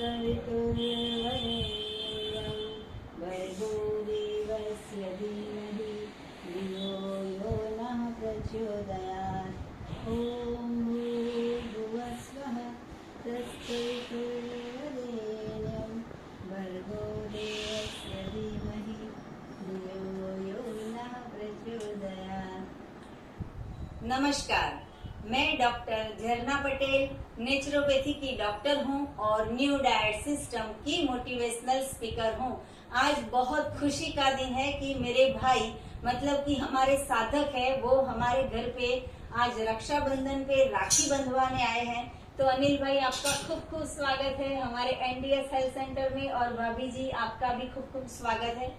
तत्सवितुर्वरेण्यं भर्गो देवस्य धीमहि धियो यो नः प्रचोदयात्। ॐ भूर्भुवस्वः तत्सवितुर्वरेण्यं भर्गो देवस्य धीमहि धियो यो नः प्रचोदयात्। नमस्कार, मैं डॉक्टर झरना पटेल नेचुरोपैथी की डॉक्टर हूं और न्यू डाइट सिस्टम की मोटिवेशनल स्पीकर हूं। आज बहुत खुशी का दिन है कि मेरे भाई मतलब कि हमारे साधक है वो हमारे घर पे आज रक्षाबंधन पे राखी बंधवाने आए हैं। तो अनिल भाई आपका खूब खूब स्वागत है हमारे एनडीएस हेल्थ सेंटर में और भाभी जी आपका भी खूब खूब स्वागत है।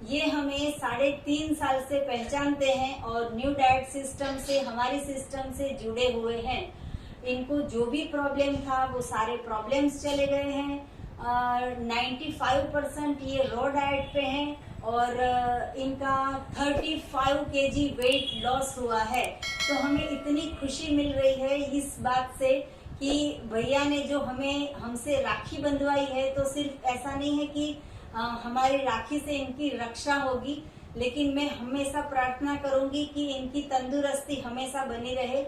ये हमें 3.5 साल से पहचानते हैं और न्यू डाइट सिस्टम से हमारी सिस्टम से जुड़े हुए हैं। इनको जो भी प्रॉब्लम था वो सारे प्रॉब्लम्स चले गए हैं। 95% ये रॉ डाइट पे हैं और इनका 35 केजी वेट लॉस हुआ है। तो हमें इतनी खुशी मिल रही है इस बात से कि भैया ने जो हमसे राखी बंधवाई है, तो सिर्फ ऐसा नहीं है कि हमारी राखी से इनकी रक्षा होगी, लेकिन मैं हमेशा प्रार्थना करूंगी कि इनकी तंदुरुस्ती हमेशा बनी रहे।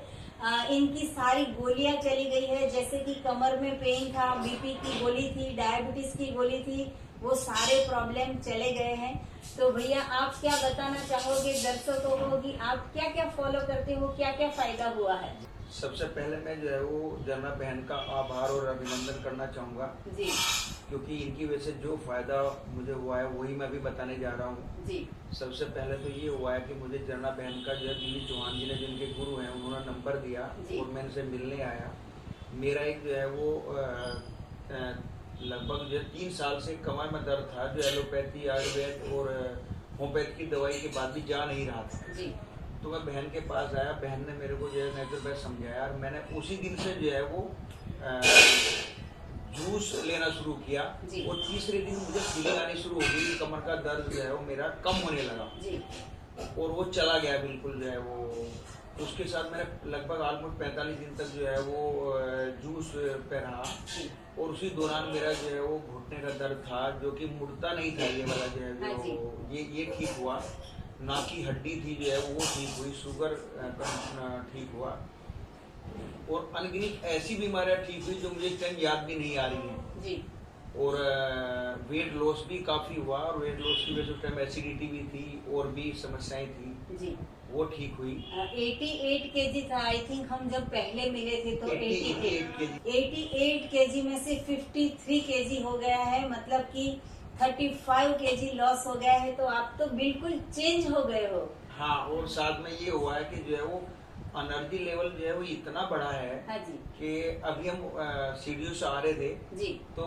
इनकी सारी गोलियां चली गई है, जैसे कि कमर में पेन था, बीपी की गोली थी, डायबिटीज की गोली थी, वो सारे प्रॉब्लम चले गए हैं। तो भैया आप क्या बताना चाहोगे दर्शकों को कि आप क्या क्या फॉलो करते हो, क्या क्या फायदा हुआ है? सबसे पहले मैं जो है वो झरना बहन का आभार और अभिनंदन करना चाहूँगा जी, क्योंकि इनकी वजह से जो फायदा मुझे हुआ है वही मैं भी बताने जा रहा हूँ जी। सबसे पहले तो ये हुआ है कि मुझे झरना बहन का जो है दिलीप चौहान जी ने, जिनके गुरु हैं, उन्होंने नंबर दिया और मैं इनसे मिलने आया। मेरा एक जो है वो लगभग जो है 3 साल से कमर में दर्द था, जो एलोपैथी, आयुर्वेद और होम्योपैथी की दवाई के बाद भी जा नहीं रहा था जी। तो मैं बहन के पास आया। बहन ने मेरे को जो है नेचुरोपैथ समझाया और मैंने उसी दिन से जो है वो जूस लेना शुरू किया और तीसरे दिन मुझे फीलिंग आनी शुरू हो गई, कमर का दर्द जो है वो मेरा कम होने लगा और वो चला गया बिल्कुल जो है वो। उसके साथ मैंने लगभग ऑलमोस्ट 45 दिन तक जो है वो जूस पे रहा और उसी दौरान मेरा जो है वो घुटने का दर्द था, जो कि मुड़ता नहीं था, ये वाला जो है ये ठीक हुआ। नाक की हड्डी थी जो है वो ठीक हुई, शुगर ठीक हुआ और अनगिनत ऐसी बीमारियां ठीक हुई जो मुझे इस टाइम याद भी नहीं आ रही हैं जी। और वेट लॉस भी काफी हुआ और वेट लॉस की वजह से उस टाइम एसिडिटी भी थी और भी समस्याएं थी जी, वो ठीक हुई। 88 केजी था आई थिंक, हम जब पहले मिले थे तो 88 केजी में से 53 केजी हो गया है, मतलब कि 35 केजी लॉस हो गया है। तो आप तो बिल्कुल चेंज हो गए हो। हाँ, और साथ में ये हुआ है कि जो है वो एनर्जी लेवल जो है वो इतना बड़ा है कि अभी हम सीढ़ियों से आ रहे थे जी, तो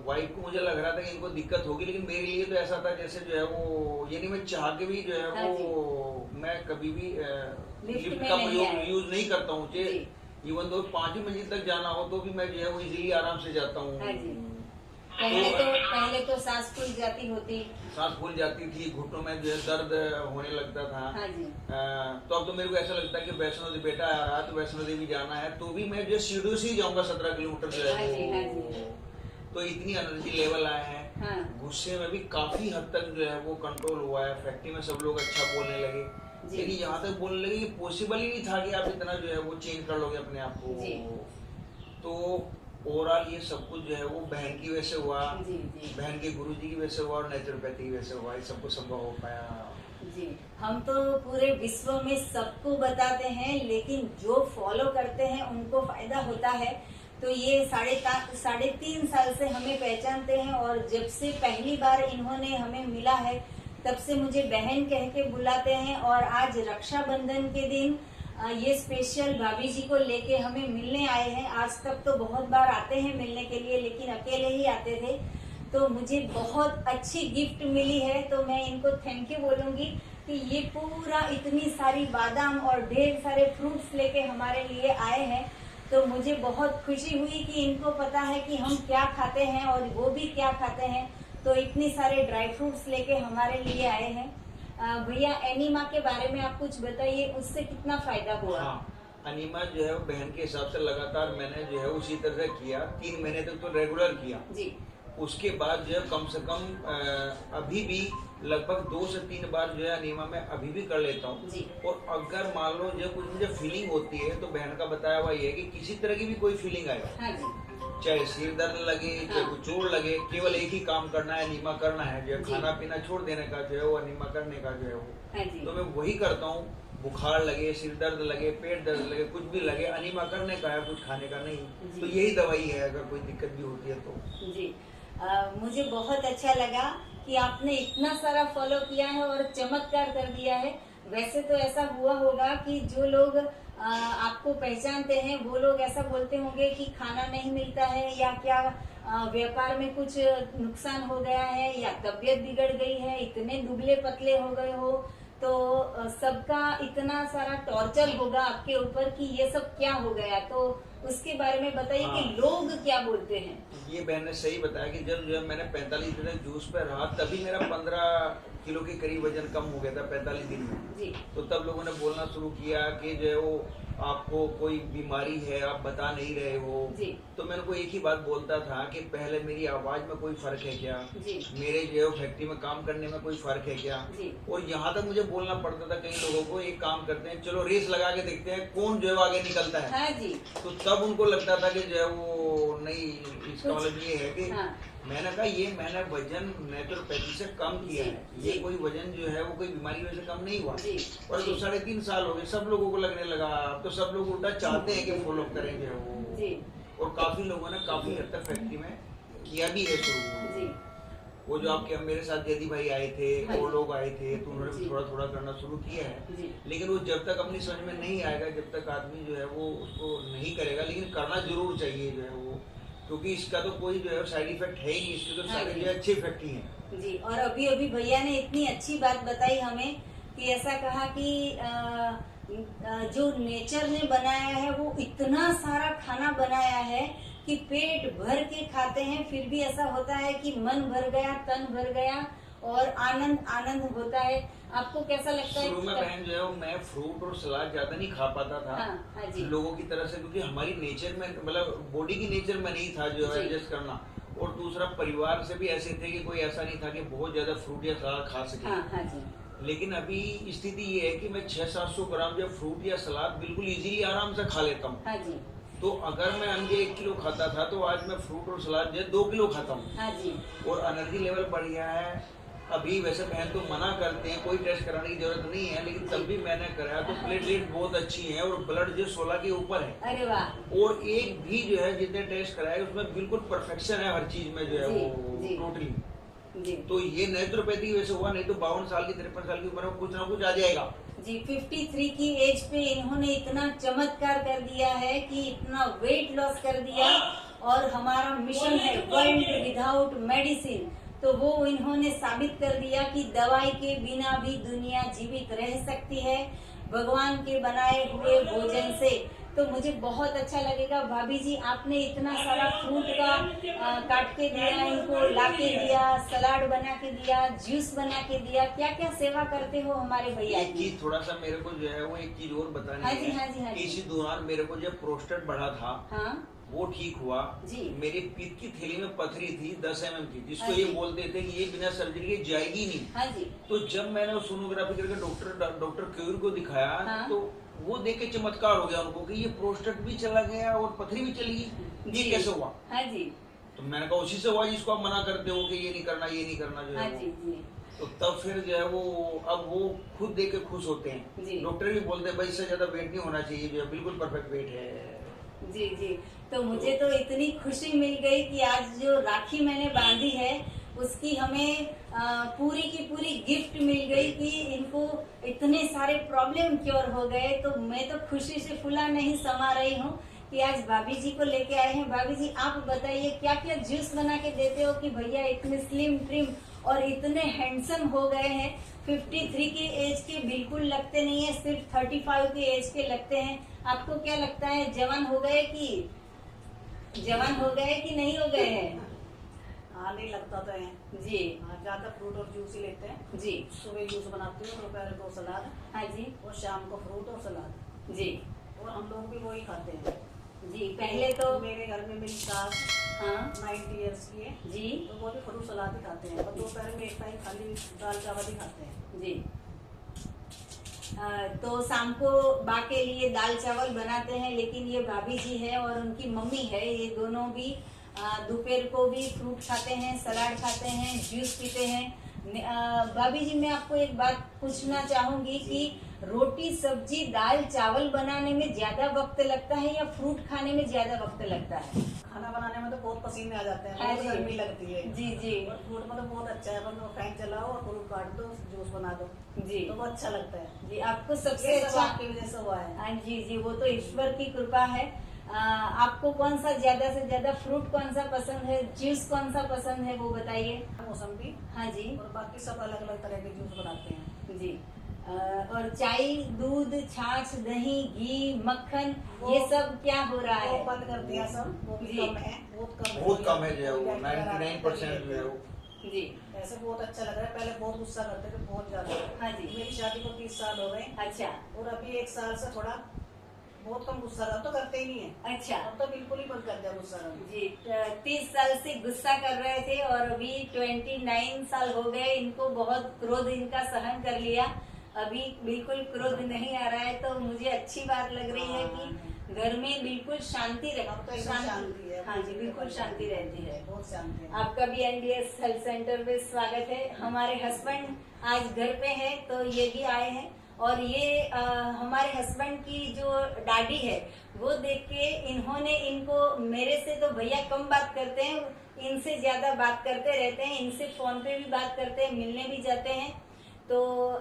वाइफ को मुझे लग रहा था कि इनको दिक्कत होगी, लेकिन मेरे लिए तो ऐसा था जैसे जो है वो यानी मैं चाह के भी जो है वो मैं कभी भी लिफ्ट का यूज नहीं करता हूँ। इवन तो 5 मंजिल तक जाना हो तो भी मैं जो है वो इजीली आराम से जाता हूँ। पहले तो सांस फूल जाती थी, घुटनों में जो है दर्द होने लगता था। हाँ जी। तो अब तो मेरे को ऐसा लगता है कि वैष्णो देवी बेटा आ रहा है तो वैष्णो देवी जाना है, तो भी मैं जो सीढ़ियों से ही जाऊंगा 17 किलोमीटर जो है। तो इतनी एनर्जी लेवल आए हैं। हाँ। गुस्से में भी काफी हद तक जो है वो कंट्रोल हुआ है। फैक्ट्री में सब लोग अच्छा बोलने लगे, लेकिन यहाँ तक बोलने लगे कि पॉसिबल ही नहीं था कि आप इतना जो है वो चेंज कर लोगे अपने आप को। तो ओवरऑल ये सब कुछ जो है वो बहन की वजह से हुआ, बहन के गुरुजी की वजह से हुआ और नेचुरोपैथी की वजह से हुआ, ये सब कुछ संभव हो पाया जी। हम तो पूरे विश्व में सबको बताते हैं, लेकिन जो फॉलो करते हैं उनको फायदा होता है। तो ये 3.5 साल से हमें पहचानते हैं और जब से पहली बार इन्होंने हमें मिला है तब से मुझे बहन कह के बुलाते हैं। और आज रक्षाबंधन के दिन ये स्पेशल भाभी जी को लेके हमें मिलने आए हैं। आज तक तो बहुत बार आते हैं मिलने के लिए, लेकिन अकेले ही आते थे। तो मुझे बहुत अच्छी गिफ्ट मिली है, तो मैं इनको थैंक यू बोलूंगी कि ये पूरा इतनी सारी बादाम और ढेर सारे फ्रूट्स लेके हमारे लिए आए हैं। तो मुझे बहुत खुशी हुई कि इनको पता है कि हम क्या खाते हैं और वो भी क्या खाते हैं। तो इतनी सारे ड्राई फ्रूट्स लेके हमारे लिए आए हैं। भैया एनीमा के बारे में आप कुछ बताइए, उससे कितना फायदा हुआ? हाँ, अनिमा जो है वो बहन के हिसाब से लगातार मैंने जो है उसी तरह से किया, 3 महीने तक तो रेगुलर किया जी। उसके बाद जो है कम से कम अभी भी लगभग 2 से 3 बार जो है अनिमा में अभी भी कर लेता हूँ। और अगर मान लो जो कुछ मुझे फीलिंग होती है तो बहन का बताया हुआ ये है कि किसी तरह की भी कोई फीलिंग आए, हाँ जी। चाहे सिर दर्द लगे, चाहे कुछ चोट लगे, केवल एक ही काम करना है, अनिमा करना है, जो है खाना पीना छोड़ देने का जो है वो अनिमा करने का जो है वो, तो मैं वही करता हूँ। बुखार लगे, सिर दर्द लगे, पेट दर्द लगे, कुछ भी लगे, अनिमा करने का है, कुछ खाने का नहीं। तो यही दवाई है अगर कोई दिक्कत भी होती है तो। जी। मुझे बहुत अच्छा लगा कि आपने इतना सारा फॉलो किया है और चमत्कार कर दिया है। वैसे तो ऐसा हुआ होगा कि जो लोग आपको पहचानते हैं वो लोग ऐसा बोलते होंगे कि खाना नहीं मिलता है या क्या व्यापार में कुछ नुकसान हो गया है या तबीयत बिगड़ गई है, इतने दुबले पतले हो गए हो, तो सबका इतना सारा टॉर्चर होगा आपके ऊपर कि ये सब क्या हो गया। तो उसके बारे में बताइए कि लोग क्या बोलते हैं। ये बहन ने सही बताया कि जब जो है मैंने 45 दिन जूस पे रहा तभी मेरा 15 किलो के करीब वजन कम हो गया था 45 दिन में जी। तो तब लोगों ने बोलना शुरू किया कि जो है वो आपको कोई बीमारी है, आप बता नहीं रहे हो जी। तो मैं उनको एक ही बात बोलता था कि पहले मेरी आवाज में कोई फर्क है क्या, जी। मेरे जो है फैक्ट्री में काम करने में कोई फर्क है क्या। जी। और यहाँ तक मुझे बोलना पड़ता था कई लोगों को, एक काम करते हैं चलो रेस लगा के देखते हैं कौन जो है आगे निकलता है। हाँ जी। तो तब उनको लगता था कि जो है वो नहीं, इसका मतलब ये है कि मैंने कहा ये मैंने वजन नेचुरोपैथी से कम किया है, ये कोई वजन जो है वो कोई बीमारी की वजह से कम नहीं हुआ। और तो 3.5 साल हो गए, सब लोगों को लगने लगा, अब तो सब लोग उल्टा चाहते हैं कि फॉलो करें जो है वो। और काफी लोगों ने काफी हद तक फैक्ट्री में किया भी है शुरू। वो जो आपके मेरे साथ जयदी भाई आए थे, वो लोग आए थे, तो उन्होंने भी थोड़ा थोड़ा करना शुरू किया है। लेकिन वो जब तक अपनी समझ में नहीं आएगा, जब तक आदमी जो है वो उसको नहीं करेगा, लेकिन करना जरूर चाहिए जो है वो, क्योंकि इसका तो कोई जो है साइड इफेक्ट है ही नहीं, इसके तो सारे जो है अच्छे इफेक्ट ही हैं। जी। और अभी अभी भैया ने इतनी अच्छी बात बताई हमें कि ऐसा कहा कि जो नेचर ने बनाया है वो इतना सारा खाना बनाया है कि पेट भर के खाते हैं, फिर भी ऐसा होता है कि मन भर गया, तन भर गया और आनंद आनंद होता है। आपको कैसा लगता है? शुरू में बहन जो है मैं फ्रूट और सलाद ज्यादा नहीं खा पाता था। हाँ जी। लोगों की तरह से, क्योंकि हमारी नेचर में मतलब बॉडी की नेचर में नहीं था जो है एडजस्ट करना। और दूसरा परिवार से भी ऐसे थे कि कोई ऐसा नहीं था कि बहुत ज्यादा फ्रूट या सलाद खा सके। हाँ जी। लेकिन अभी स्थिति ये है कि मैं 600-700 ग्राम जो फ्रूट या सलाद बिल्कुल इजीली आराम से खा लेता हूँ। हाँ जी। तो अगर मैं अंडे 1 किलो खाता था तो आज मैं फ्रूट और सलाद जो 2 किलो खाता हूँ। हाँ जी। और एनर्जी लेवल बढ़िया है। अभी वैसे बहन तो मना करते हैं, कोई टेस्ट कराने की जरूरत नहीं है, लेकिन तब भी मैंने कराया तो प्लेटलेट बहुत अच्छी है और ब्लड जो 16 के ऊपर है। अरे वाह। और एक भी जो है जितने टेस्ट कराए उसमें बिल्कुल परफेक्शन है हर चीज में जो है वो टोटली। तो ये नेचुरोपैथी वैसे हुआ, नहीं तो 52 साल की 53 साल की उम्र में कुछ ना कुछ आ जाएगा। जी। 53 की एज पे इन्होंने इतना चमत्कार कर दिया है कि इतना वेट लॉस कर दिया। और हमारा मिशन है वर्ल्ड विदाउट मेडिसिन, तो वो इन्होंने साबित कर दिया कि दवाई के बिना भी दुनिया जीवित रह सकती है भगवान के बनाए हुए भोजन से। तो मुझे बहुत अच्छा लगेगा भाभी जी, आपने इतना सारा फ्रूट का काट के दिया, इनको ला के दिया, सलाद बना के दिया, जूस बना के दिया, क्या क्या सेवा करते हो हमारे भैया। एक चीज थोड़ा सा मेरे को जो है वो एक चीज और बतानी है। इसी दौरान मेरे को जब प्रोस्टेट बढ़ा था वो ठीक हुआ जी। मेरे पित्त की थैली में पथरी थी 10 mm की, जिसको ये बोलते थे कि ये बिना सर्जरी के जाएगी नहीं। हाँ जी। तो जब मैंने सोनोग्राफी करके डॉक्टर क्यूर को दिखाया तो वो देख के चमत्कार हो गया उनको कि ये प्रोस्टेट भी चला गया और पथरी भी चली गई, ये कैसे हुआ। हाँ जी। तो मैंने कहा उसी से हुआ जिसको आप मना करते हो कि ये नहीं करना ये नहीं करना जो है। हाँ जी। तो तब फिर जो है वो अब वो खुद देख के खुश होते हैं। डॉक्टर भी बोलते हैं भाई इससे ज्यादा वेट नहीं होना चाहिए, जो है बिल्कुल परफेक्ट वेट है। जी जी। तो मुझे तो इतनी खुशी मिल गई कि आज जो राखी मैंने बांधी है उसकी हमें पूरी की पूरी गिफ्ट मिल गई कि इनको इतने सारे प्रॉब्लम क्योर हो गए। तो मैं तो खुशी से फुला नहीं समा रही हूँ कि आज भाभी जी को लेके आए हैं। भाभी जी आप बताइए क्या क्या जूस बना के देते हो कि भैया इतने स्लिम ट्रिम और इतने हैंडसम हो गए हैं। 53 के एज के बिल्कुल लगते नहीं है, सिर्फ 35 के एज के लगते हैं। आपको क्या लगता है जवान हो गए कि नहीं हो गए हैं? हाँ नहीं लगता तो है जी। ज्यादा फ्रूट और जूस ही लेते हैं जी। सुबह जूस बनाती हूँ, दोपहर को सलाद। हाँ जी। और शाम को फ्रूट और सलाद जी। और हम लोग भी वही खाते हैं जी। पहले तो मेरे घर में मेरी सास हाँ 90 ईयर्स की है जी तो वो भी फ्रूट सलाद ही खाते हैं और दोपहर में एक टाइम खाली दाल चावल ही खाते हैं। जी। तो शाम को बा के लिए दाल चावल बनाते हैं, लेकिन ये भाभी जी है और उनकी मम्मी है, ये दोनों भी दोपहर को भी फ्रूट खाते हैं, सलाद खाते हैं, जूस पीते हैं। भाभी जी, मैं आपको एक बात पूछना चाहूंगी कि रोटी सब्जी दाल चावल बनाने में ज्यादा वक्त लगता है या फ्रूट खाने में ज्यादा वक्त लगता है? खाना बनाने में तो बहुत पसीने आ जाते हैं, हाँ बहुत जी। गर्मी लगती है जी जी और फ्रूट में तो बहुत अच्छा है, बस फैन चलाओ और फ्रूट काट दो, जूस बना दो जी तो वो अच्छा लगता है। जी। आपको सबसे ये सब अच्छा आपकी वजह से हुआ है। हाँ जी जी, वो तो ईश्वर की कृपा है। आपको कौन सा ज्यादा से ज्यादा फ्रूट कौन सा पसंद है, जूस कौन सा पसंद है, वो बताइए। मौसम्बी हाँ जी और बाकी सब अलग अलग तरह के जूस बनाते हैं जी। और चाय, दूध, छाछ, दही, घी, मक्खन, वो- ये सब क्या हो रहा वो है? बंद कर दिया सब, वो भी जी। कम है, बहुत कम बहुत कम है जो है वो कोई 99% जो है वो। जी ऐसे बहुत अच्छा लग रहा है। पहले बहुत गुस्सा करते थे, बहुत ज्यादा। हाँ जी। मेरी शादी को 30 साल हो गए अच्छा और अभी 1 साल से थोड़ा बहुत कम गुस्सा अब तो करते ही नहीं है। अच्छा अब तो बिल्कुल ही बंद कर दिया गुस्सा करना। जी। 30 साल से गुस्सा कर रहे थे और अभी 29 साल हो गए, इनको बहुत क्रोध इनका सहन कर लिया, अभी बिल्कुल क्रोध नहीं आ रहा है। तो मुझे अच्छी बात लग रही है कि घर में बिल्कुल शांति अब तो एकदम शांति है। हाँ जी, बिल्कुल शांति रहती है। बहुत शांति है। आपका भी एनडीएस हेल्थ सेंटर में स्वागत है। हमारे हस्बैंड आज घर पे है तो ये भी आए हैं और ये हमारे हस्बैंड की जो दादी है वो देख के इन्होंने इनको, मेरे से तो भैया कम बात करते हैं, इनसे ज्यादा बात करते रहते हैं, इनसे फोन पे भी बात करते हैं, मिलने भी जाते हैं। तो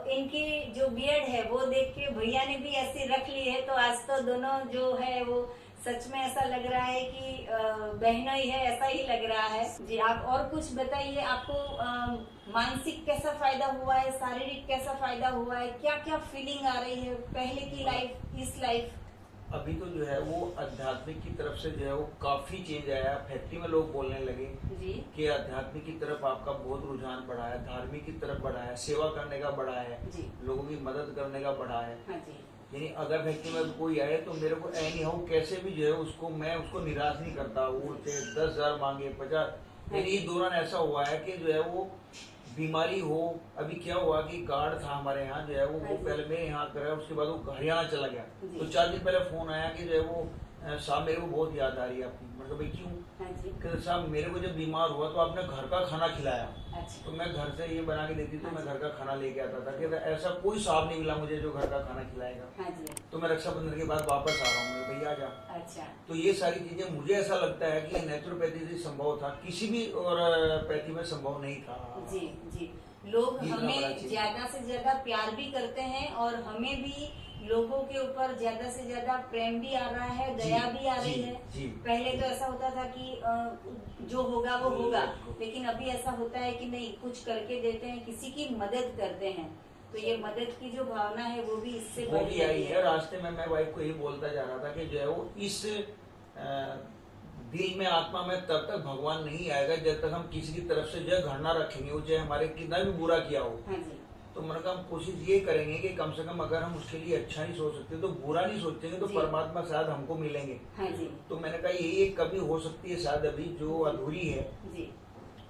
इनकी जो बियर्ड है वो देख के भैया ने भी ऐसी रख ली है। तो आज तो दोनों जो है वो सच में ऐसा लग रहा है कि बहनों ही है, ऐसा ही लग रहा है। जी आप और कुछ बताइए, आपको मानसिक कैसा फायदा हुआ है, शारीरिक कैसा फायदा हुआ है, क्या क्या फीलिंग आ रही है पहले की लाइफ, इस लाइफ? अभी तो जो है वो आध्यात्मिक की तरफ से जो है वो काफी चेंज आया। फैक्ट्री में लोग बोलने लगे जी कि आध्यात्मिक की तरफ आपका बहुत रुझान बढ़ा है, धार्मिक की तरफ बढ़ा है, सेवा करने का बढ़ा है, जी लोगों की मदद करने का बढ़ा है। हाँ जी यानी अगर फैक्ट्री में कोई आए तो मेरे को एनी हाउ कैसे भी जो है उसको मैं उसको निराश नहीं करता। वो चाहे 10,000 मांगे 50, यानी इस दौरान ऐसा हुआ है कि जो है वो बीमारी हो। अभी क्या हुआ कि कार्ड था हमारे यहाँ जो है वो पहले मेरे यहाँ कराया, उसके बाद वो हरियाणा चला गया। तो 4 दिन पहले फोन आया कि जो है वो साहब मेरे को बहुत याद आ रही है आपकी। मतलब भाई क्यों? हाँ जी कि साहब मेरे को जब बीमार हुआ तो आपने घर का खाना खिलाया, अच्छा तो मैं घर से ये बना के देती थी, मैं घर का खाना लेके आता था कि ऐसा कोई साहब नहीं मिला मुझे जो घर का खाना खिलाएगा। हाँ जी तो मैं रक्षाबंधन के बाद वापस आ रहा हूँ, मैं भैया जा। अच्छा तो ये सारी चीजें मुझे ऐसा लगता है कि नेचुरोपैथी से संभव था, किसी भी और पैथी में संभव नहीं था। जी जी। लोग ये इतना बड़ा हमें चीज। ज्यादा से ज्यादा प्यार भी करते हैं और हमें भी लोगों के ऊपर ज्यादा से ज्यादा प्रेम भी आ रहा है, दया भी आ रही जी, है। जी। पहले तो ऐसा होता था कि जो होगा वो होगा, लेकिन अभी ऐसा होता है कि नहीं, कुछ करके देते हैं, किसी की मदद करते हैं, तो ये मदद की जो भावना है वो भी इससे वो बढ़ भी रही आई है। रास्ते में मैं वाइफ को यही बोलता जा रहा था कि जो है वो इस दिल में आत्मा में तब तक भगवान नहीं आएगा जब तक हम किसी की तरफ से जो घृणा रखेंगे, वो चाहे हमारे कितना भी बुरा किया हो। हाँ जी तो मैंने कहा हम कोशिश ये करेंगे कि कम से कम अगर हम उसके लिए अच्छा नहीं सोच सकते तो बुरा नहीं सोचेंगे तो जी। परमात्मा शायद हमको मिलेंगे। हाँ जी तो मैंने कहा यही एक कमी हो सकती है शायद अभी जो अधूरी है, जी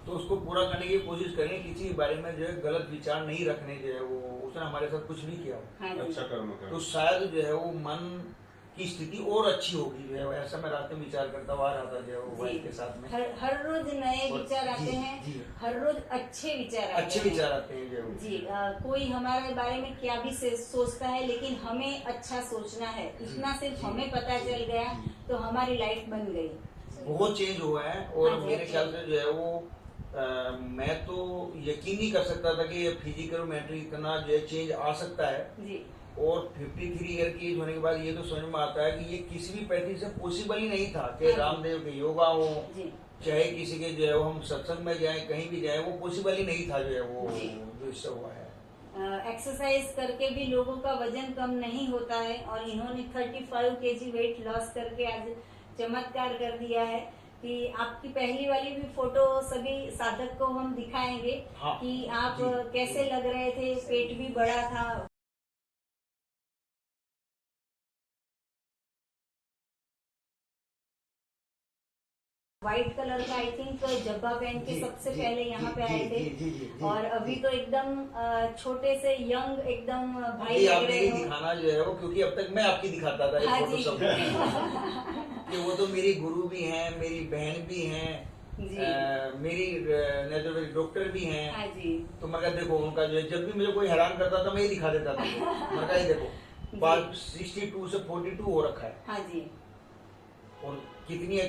तो उसको पूरा करने की कोशिश करेंगे। किसी के बारे में जो है गलत विचार नहीं रखने, जो है वो उसने हमारे साथ कुछ नहीं किया हाँ जी अच्छा कर्म कर। तो शायद जो है वो मन की स्थिति और अच्छी होगी। जो है ऐसा मैं रास्ते में विचार करता हुआ रहा था जो है वो जी। वाइफ के साथ में। हर रोज नए और- विचार आते जी, हैं, जी। हर रोज अच्छे विचार आते अच्छे हैं। विचार आते हैं जो है वो। जी कोई हमारे बारे में क्या भी सोचता है, लेकिन हमें अच्छा सोचना है, इतना सिर्फ हमें पता चल गया तो हमारी लाइफ बन गई। बहुत चेंज हुआ है और हाँ जी, मेरे अच्छा। ख्याल से जो है वो मैं तो यकीन नहीं कर सकता था कि ये फिजिकल मेंटल इतना जो है चेंज आ सकता है। जी और 53 ईयर की एज होने के बाद ये तो समझ में आता है कि ये किसी भी पैथी से पॉसिबल ही नहीं था कि हाँ जी। रामदेव के योगा हो, जी चाहे किसी के जो है वो हम सत्संग में जाए, कहीं भी जाए, वो पॉसिबल ही नहीं था जो है वो जी। जो इससे हुआ है। एक्सरसाइज करके भी लोगों का वजन कम नहीं होता है और इन्होंने 35 केजी वेट लॉस करके आज चमत्कार कर दिया है। कि आपकी पहली वाली भी फोटो सभी साधक को हम दिखाएंगे हाँ, कि आप जी। कैसे लग रहे थे, पेट भी बड़ा था। व्हाइट कलर का आई थिंक जब्बा पहन के जी, सबसे जी, पहले यहाँ जी, पे आए जी, थे। जी, और अभी तो एकदम छोटे से यंग एकदम भाई ये लग आप रहे मेरी हो। दिखाना जो है वो, क्योंकि अब तक मैं आपकी दिखाता था ये हाँ फोटो जी। सब कि वो तो मेरी गुरु भी हैं, मेरी बहन भी हैं, जी। मेरी नेचुरोपैथी डॉक्टर भी हैं। हाँ जी। तो मैं कहा देखो उनका जो है, जब भी मुझे कोई हैरान करता था मैं ये दिखा देता था। मैं कहा ये देखो बाल 62 से 42 हो रखा है, हाँ जी। और कितनी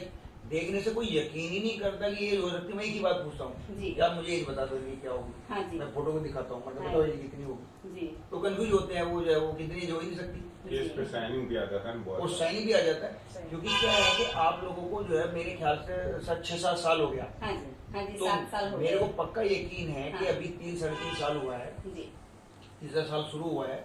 देखने से कोई यकीन ही नहीं करता कि ये हो सकती है। मैं एक ही बात पूछता हूँ, जी। यार मुझे ये बता दो ये क्या होगी। हाँ जी। मैं फोटो को दिखाता हूँ, मतलब हाँ। बताओ ये कितनी होगी। जी। तो कंफ्यूज होते हैं वो जो है वो कितनी जो ही नहीं सकती, ये इस पे शाइनिंग भी आ जाता है और बहुत। शाइनिंग भी आ जाता है। क्योंकि क्या है कि आप लोगों को जो है मेरे ख्याल से 6-7 साल हो गया, हाँ जी। हाँ जी, तो 7 साल हो मेरे को गए। पक्का यकीन है कि हाँ। अभी 3-3.5 साल हुआ है, जी। तीसरा साल शुरू हुआ है,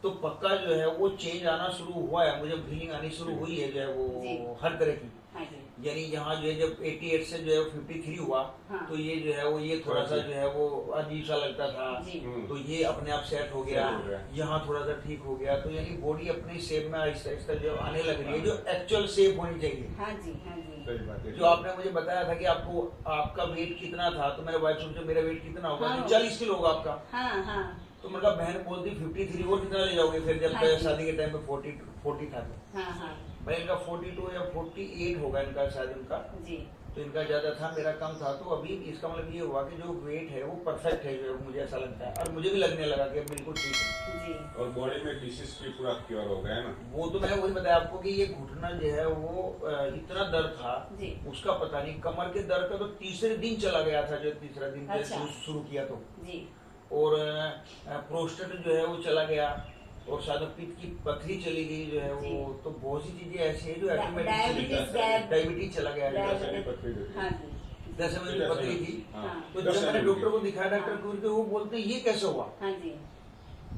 तो पक्का जो है वो चेंज आना शुरू हुआ है, मुझे फीलिंग आनी शुरू हुई है जो है जी। वो हर तरह की। हाँ जी। यानी यहाँ जो है जब 88 से जो है 53 हुआ, हाँ। तो ये जो है वो ये थोड़ा सा जो है वो अजीब सा लगता था, जी। तो ये अपने आप सेट हो गया, सेट हो गया। यहाँ थोड़ा सा ठीक हो गया। तो यानी बॉडी अपनी शेप में आहिस्ता आहिस्ता जो आने लग रही है, जो एक्चुअल शेप होनी चाहिए। हाँ जी। हाँ जी। सही बात है। जो आपने मुझे बताया था कि आपको आपका वेट कितना था, तो मेरे वाइफ सोचे मेरा वेट कितना होगा, हाँ। तो 40 किलो होगा आपका। हाँ हाँ। तो मतलब बहन बोलती 53 और कितना ले जाओगे फिर, जब हाँ जी। शादी के टाइम पे 40 था तो हाँ हाँ। भाई इनका 42 या 48 होगा इनका शायद इनका, जी। तो इनका ज्यादा था मेरा कम था। तो अभी इसका मतलब ये हुआ कि जो वेट है वो परफेक्ट है, जो मुझे ऐसा लगता है, और मुझे भी लगने लगा कि अब बिल्कुल ठीक है। जी। और बॉडी में डिसीज भी पूरा क्योर हो गया है ना। वो तो मैंने वही बताया आपको कि ये घुटना जो है वो इतना दर्द था, जी। उसका पता नहीं। कमर के दर्द का तो तीसरे दिन चला गया था, जो तीसरा दिन अच्छा। शुरू किया तो। जी। और प्रोस्टेट जो है वो चला गया, और शायद पित्त की पथरी चली गई जो है जी। वो। तो बहुत सी चीजें ऐसी है जो डायबिटीज डायबिटीज चला गया जो है। ऐसे पथरी देती है। हाँ जी। 10 एमएल की पथरी थी। हाँ। तो 10 जब मैंने एमएल डॉक्टर की। को दिखाया, डॉक्टर को वो बोलते हैं ये कैसे हुआ। हाँ जी।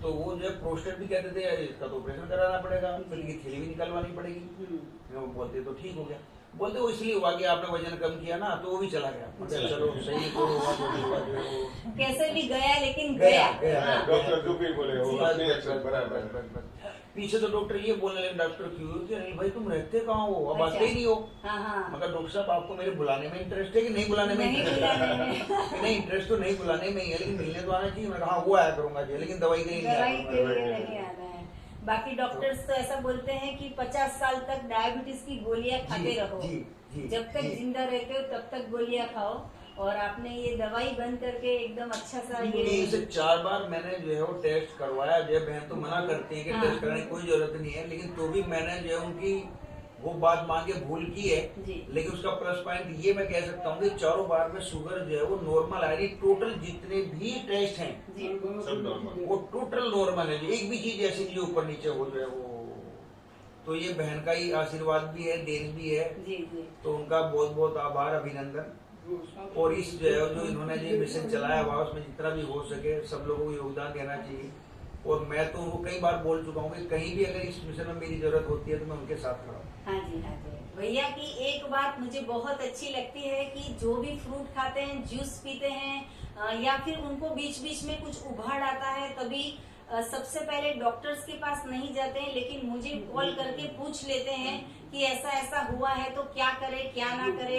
तो वो जो है प्रोस्टेट भी कहते थे इसका तो ऑपरेशन कराना पड़ेगा, फिर की थैली भी निकलवानी पड़ेगी। वो बोलते तो ठीक हो गया, बोलते वो इसलिए हुआ कि आपने वजन कम किया ना, तो वो भी चला गया। मतलब चलो सही तो हुआ, जो भी हुआ जो है वो कैसे भी गया लेकिन गया, गया। गया। हाँ। डॉक्टर जो भी बोले वो बस, अपने बस, एक्शन बस, बराबर बस, है। बस, बस। पीछे तो डॉक्टर ये बोलने लगे, डॉक्टर क्यों कि अनिल भाई तुम रहते कहाँ हो, अब अच्छा। आते ही नहीं हो। हाँ हाँ। मगर डॉक्टर साहब आपको मेरे बुलाने में इंटरेस्ट है कि नहीं बुलाने में नहीं इंटरेस्ट बुलाने है? कि नहीं, इंटरेस्ट तो नहीं बुलाने में ही है, लेकिन मिलने तो आना चाहिए। मैंने कहा हाँ वो आया करूंगा जी, लेकिन दवाई के लिए नहीं आया दवाई के करूंगा। लिए नहीं आना है। बाकी डॉक्टर्स तो ऐसा बोलते हैं कि 50 साल तक डायबिटीज की गोलियां खाते रहो, जी, जी, जब तक जी। जिंदा रहते हो तब तक गोलियां खाओ। और आपने ये दवाई बंद करके एकदम अच्छा सा 3 से 4 बार मैंने जो है वो टेस्ट करवाया। जो है बहन तो मना करती है कि हाँ। टेस्ट कराने की कोई जरूरत नहीं है, लेकिन तो भी मैंने जो है उनकी वो बात मान के भूल की है। जी। लेकिन उसका प्लस पॉइंट ये मैं कह सकता हूँ कि चारों बार में शुगर जो है वो नॉर्मल आ रही। टोटल जितने भी टेस्ट हैं जी। सब नॉर्मल। वो टोटल नॉर्मल है, जो एक भी चीज ऐसी नहीं जो ऊपर नीचे हो जो है वो। तो ये बहन का ही आशीर्वाद भी है, देन भी है, जी। जी। तो उनका बहुत बहुत आभार, अभिनंदन। और इस जो है जो इन्होंने जो मिशन चलाया हुआ उसमें जितना भी हो सके सब लोगों को योगदान देना चाहिए। और मैं तो उनको कई बार बोल चुका हूँ कि कहीं भी अगर इस मिशन में मेरी जरूरत होती है तो मैं उनके साथ खड़ा हूँ। हाँ जी। हाँ जी। भैया की एक बात मुझे बहुत अच्छी लगती है कि जो भी फ्रूट खाते हैं, जूस पीते हैं, या फिर उनको बीच बीच में कुछ उभाड़ आता है, तभी सबसे पहले डॉक्टर्स के पास नहीं जाते हैं, लेकिन मुझे कॉल करके पूछ लेते हैं कि ऐसा ऐसा हुआ है तो क्या करे क्या ना करे।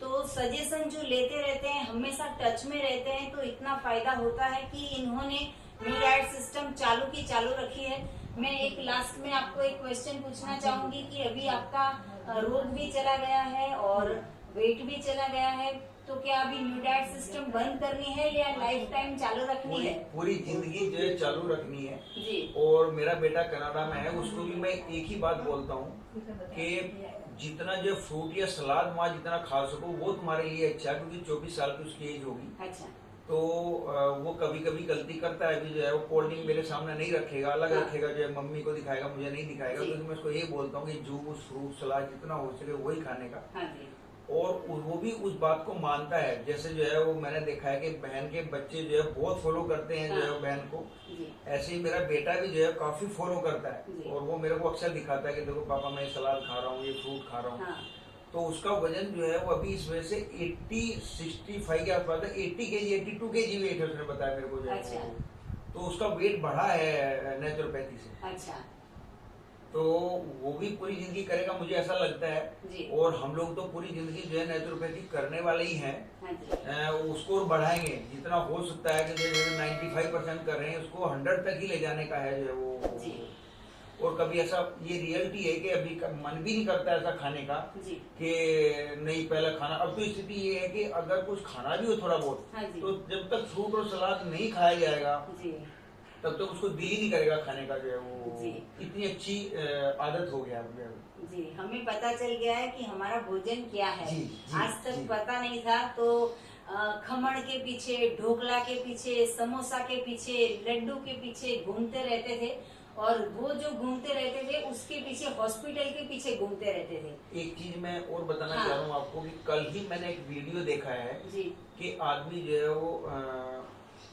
तो सजेशन जो लेते रहते हैं, हमेशा टच में रहते हैं, तो इतना फायदा होता है कि इन्होंने न्यू डाइट सिस्टम चालू रखी है। मैं एक लास्ट में आपको एक क्वेश्चन पूछना चाहूंगी कि अभी आपका रोग भी चला गया है और वेट भी चला गया है, तो क्या अभी न्यू डाइट सिस्टम बंद करनी है या लाइफ टाइम चालू रखनी है? पूरी जिंदगी जो है चालू रखनी है। जी। और मेरा बेटा कनाडा में है, उसको भी मैं एक ही बात बोलता हूँ कि जितना जो फ्रूट या सलाद माँ जितना खा सको वो तुम्हारे लिए अच्छा है, क्योंकि 24 साल की उसकी एज होगी। अच्छा। तो वो कभी कभी गलती करता है, अभी जो है वो कोल्ड ड्रिंक मेरे सामने नहीं रखेगा, अलग हाँ। रखेगा, जो है मम्मी को दिखाएगा, मुझे नहीं दिखाएगा। जी। तो मैं उसको ये बोलता हूँ कि जूस फ्रूट सलाद जितना हो सके वही खाने का। हाँ जी। और वो भी उस बात को मानता है। जैसे जो है वो मैंने देखा है कि बहन के बच्चे जो है बहुत फॉलो करते हैं जो है हाँ। बहन को, जी। ऐसे ही मेरा बेटा भी जो है काफी फॉलो करता जी। है। और वो मेरे को अक्सर दिखाता है कि देखो पापा मैं सलाद खा रहा हूँ, ये फ्रूट खा रहा हूँ। हाँ। तो उसका वजन जो है वो अभी इस वजह से 65 के आसपास है, 80 kg 82 kg वेट है, उसने बताया मेरे को जो है अच्छा। वो। तो उसका वेट बढ़ा है नेचुरोपैथी से। अच्छा। तो वो भी पूरी जिंदगी करेगा, मुझे ऐसा लगता है। जी। और हम लोग तो पूरी जिंदगी जो है नेचुरोपैथी करने वाले ही हैं। हाँ जी। उसको और बढ़ाएंगे जितना हो सकता है कि जैसे 95% कर रहे हैं, उसको 100 तक ही ले जाने का है जो है वो। जी। और कभी ऐसा ये रियलिटी है कि अभी मन भी नहीं करता ऐसा खाने का जी। कि नहीं पहला खाना। अब तो स्थिति ये है कि अगर कुछ खाना भी हो थोड़ा बहुत, हाँ जी। तो जब तक फ्रूट और सलाद नहीं खाया जाएगा जी। तब तक उसको दिल ही नहीं करेगा खाने का जो है वो। जी। इतनी अच्छी आदत हो गया है। जी, हमें पता चल गया है कि हमारा भोजन क्या है। जी, जी, आज तक जी। पता नहीं था। तो खमण के पीछे, ढोकला के पीछे, समोसा के पीछे, लड्डू के पीछे घूमते रहते थे। और वो जो घूमते रहते थे उसके पीछे, हॉस्पिटल के पीछे घूमते रहते थे। एक चीज मैं और बताना हाँ। चाह रहा हूँ आपको कि कल ही मैंने एक वीडियो देखा है जी। कि आदमी जो है वो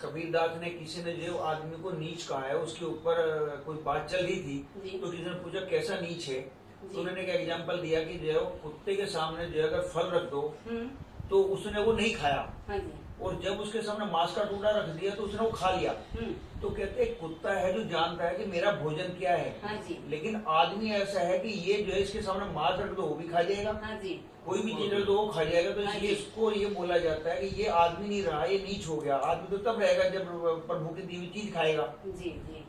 कबीरदास ने, किसी ने जो आदमी को नीच कहा है, उसके ऊपर कोई बात चल रही थी। जी। तो किसी ने पूछा कैसा नीच है, जी। तो उन्होंने एक एग्जाम्पल दिया कि जो है वो कुत्ते के सामने जो है अगर फल रख दो तो उसने वो नहीं खाया, हाँ जी। और जब उसके सामने मांस का टुकड़ा रख दिया तो उसने वो खा लिया। तो कहते हैं कुत्ता है जो जानता है कि मेरा भोजन क्या है। हाँ जी। लेकिन आदमी ऐसा है कि ये जो है इसके सामने मांस रख दो वो भी खा जाएगा, हाँ जी। कोई भी चीज रख दो वो खा जाएगा। तो हाँ इसलिए जी। इसको ये बोला जाता है कि ये आदमी नहीं रहा, ये नीच हो गया। आदमी तो तब रहेगा जब प्रभु की दी हुई चीज खाएगा। जी। जी।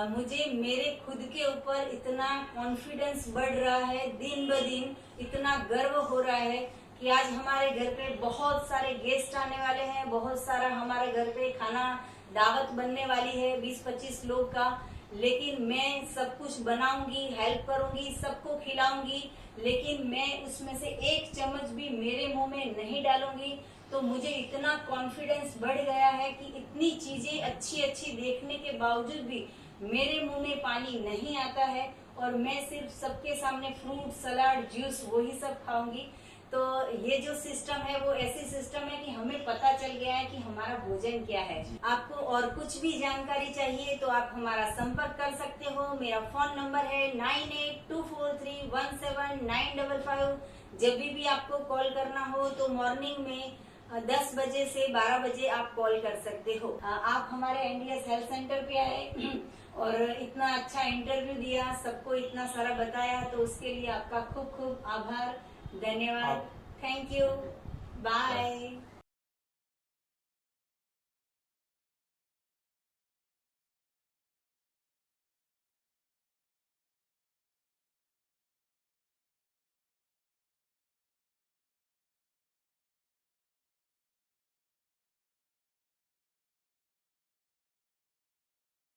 मुझे मेरे खुद के ऊपर इतना कॉन्फिडेंस बढ़ रहा है, दिन ब दिन इतना गर्व हो रहा है कि आज हमारे घर पे बहुत सारे गेस्ट आने वाले हैं। बहुत सारा हमारे घर पे खाना दावत बनने वाली है, 20-25 लोग का। लेकिन मैं सब कुछ बनाऊंगी, हेल्प करूंगी, सबको खिलाऊंगी, लेकिन मैं उसमें से एक चम्मच भी मेरे मुंह में नहीं डालूंगी। तो मुझे इतना कॉन्फिडेंस बढ़ गया है कि इतनी चीजें अच्छी अच्छी देखने के बावजूद भी मेरे मुंह में पानी नहीं आता है। और मैं सिर्फ सबके सामने फ्रूट, सलाद, जूस वही सब खाऊंगी। तो ये जो सिस्टम है वो ऐसी सिस्टम है कि हमें पता चल गया है कि हमारा भोजन क्या है। आपको और कुछ भी जानकारी चाहिए तो आप हमारा संपर्क कर सकते हो। मेरा फोन नंबर है 9824317955। जब भी आपको कॉल करना हो तो मॉर्निंग में 10 बजे से 12 बजे आप कॉल कर सकते हो। आप हमारे एनडीएस हेल्थ सेंटर पे आए और इतना अच्छा इंटरव्यू दिया, सबको इतना सारा बताया, तो उसके लिए आपका खूब खूब आभार, धन्यवाद। Thank you, bye.